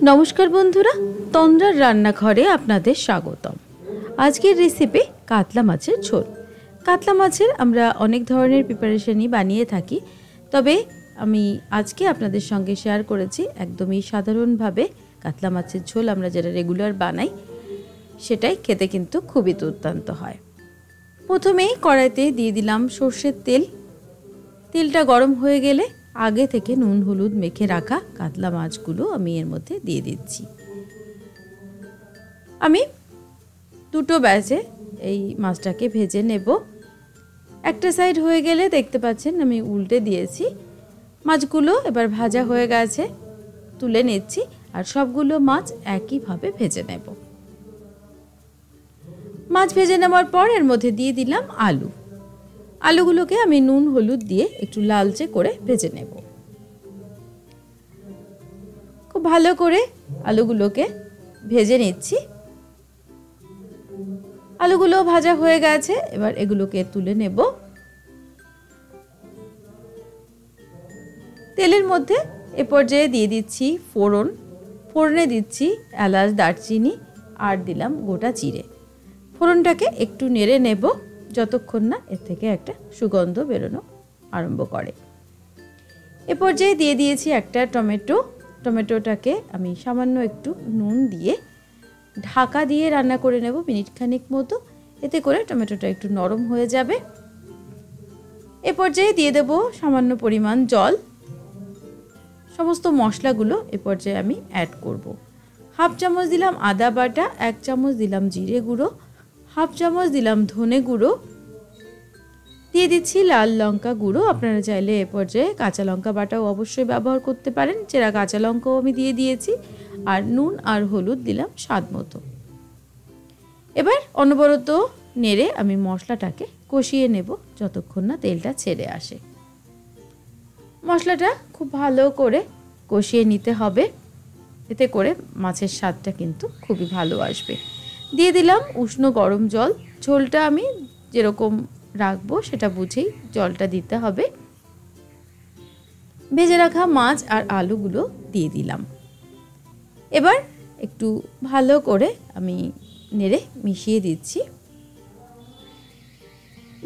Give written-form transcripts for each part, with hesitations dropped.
নমস্কার বন্ধুরা, তন্দ্রার রান্নাঘরে আপনাদের স্বাগতম। আজকের রেসিপি কাতলা মাছের ঝোল। কাতলা মাছের আমরা অনেক ধরনের প্রিপারেশনই বানিয়ে থাকি, তবে আমি আজকে আপনাদের সঙ্গে শেয়ার করেছি একদমই সাধারণভাবে কাতলা মাছের ঝোল আমরা যেটা রেগুলার বানাই, সেটাই খেতে কিন্তু খুবই দুর্দান্ত হয়। প্রথমেই কড়াইতে দিয়ে দিলাম সর্ষের তেল। তেলটা গরম হয়ে গেলে আগে থেকে নুন হলুদ মেখে রাখা কাতলা মাছগুলো আমি এর মধ্যে দিয়ে দিচ্ছি। আমি দুটো ব্যাচে এই মাছটাকে ভেজে নেব। একটা সাইড হয়ে গেলে দেখতে পাচ্ছেন আমি উল্টে দিয়েছি। মাছগুলো এবার ভাজা হয়ে গেছে, তুলে নিচ্ছি। আর সবগুলো মাছ একইভাবে ভেজে নেব। মাছ ভেজে নেওয়ার পর এর মধ্যে দিয়ে দিলাম আলু। আলুগুলোকে আমি নুন হলুদ দিয়ে একটু লালচে করে ভেজে নেব। খুব ভালো করে আলুগুলোকে ভেজে নিচ্ছি। আলুগুলো ভাজা হয়ে গেছে, এবার এগুলোকে তুলে নেব। তেলের মধ্যে এ পর্যায়ে দিয়ে দিচ্ছি ফোড়ন। ফোড়নে দিচ্ছি এলাচ, দারচিনি আর দিলাম গোটা জিরে। ফোড়নটাকে একটু নেড়ে নেব যতক্ষণ না এর থেকে একটা সুগন্ধ বেরোনো আরম্ভ করে। এ পর্যায়ে দিয়ে দিয়েছি একটা টমেটো। টমেটোটাকে আমি সামান্য একটু নুন দিয়ে ঢাকা দিয়ে রান্না করে নেব মিনিট খানেক মতো। এতে করে টমেটোটা একটু নরম হয়ে যাবে। এ পর্যায়ে দিয়ে দেব সামান্য পরিমাণ জল। সমস্ত মশলাগুলো এ পর্যায়ে আমি অ্যাড করব। হাফ চামচ দিলাম আদা বাটা, 1 চামচ দিলাম জিরে গুঁড়ো, হাফ চামচ দিলাম ধনে গুঁড়ো, দিয়ে দিচ্ছি লাল লঙ্কা গুঁড়ো। আপনারা চাইলে এ পর্যায়ে কাঁচা লঙ্কা বাটাও অবশ্যই ব্যবহার করতে পারেন, চেরা কাঁচা লঙ্কাও আমি দিয়ে দিয়েছি। আর নুন আর হলুদ দিলাম স্বাদ মতো। এবার অনবরত নেড়ে আমি মশলাটাকে কষিয়ে নেব যতক্ষণ না তেলটা ছেড়ে আসে। মশলাটা খুব ভালো করে কষিয়ে নিতে হবে, এতে করে মাছের স্বাদটা কিন্তু খুবই ভালো আসবে। দিয়ে দিলাম উষ্ণ গরম জল। ঝোলটা আমি যেরকম রাখবো সেটা বুঝেই জলটা দিতে হবে। ভেজে রাখা মাছ আর আলুগুলো দিয়ে দিলাম। এবার একটু ভালো করে আমি নেড়ে মিশিয়ে দিচ্ছি।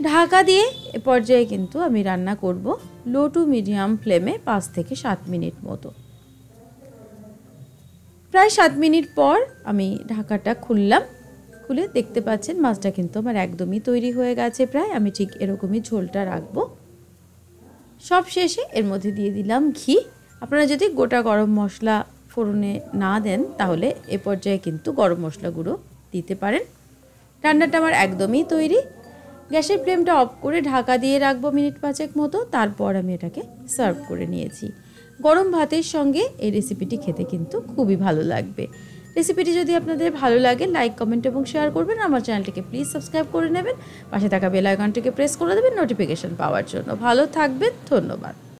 ঢাকা দিয়ে এ পর্যায়ে কিন্তু আমি রান্না করব লো টু মিডিয়াম ফ্লেমে 5 থেকে 7 মিনিট মতো। প্রায় 7 মিনিট পর আমি ঢাকাটা খুললাম। খুলে দেখতে পাচ্ছেন মাছটা কিন্তু আমার একদমই তৈরি হয়ে গেছে প্রায়। আমি ঠিক এরকমই ঝোলটা রাখবো। সব শেষে এর মধ্যে দিয়ে দিলাম ঘি। আপনারা যদি গোটা গরম মশলা ফোড়নে না দেন তাহলে এ পর্যায়ে কিন্তু গরম মশলা গুঁড়ো দিতে পারেন। রান্নাটা আমার একদমই তৈরি। গ্যাসের ফ্লেমটা অফ করে ঢাকা দিয়ে রাখবো মিনিট 5 মতো। তারপর আমি এটাকে সার্ভ করে নিয়েছি। গরম ভাতের সঙ্গে এই রেসিপিটি খেতে কিন্তু খুবই ভালো লাগবে। রেসিপিটি যদি আপনাদের ভালো লাগে লাইক, কমেন্ট এবং শেয়ার করবেন। আমার চ্যানেলটিকে প্লিজ সাবস্ক্রাইব করে নেবেন। পাশে থাকা বেল আইকনটিকে প্রেস করে দেবেন নোটিফিকেশন পাওয়ার জন্য। ভালো থাকবেন, ধন্যবাদ।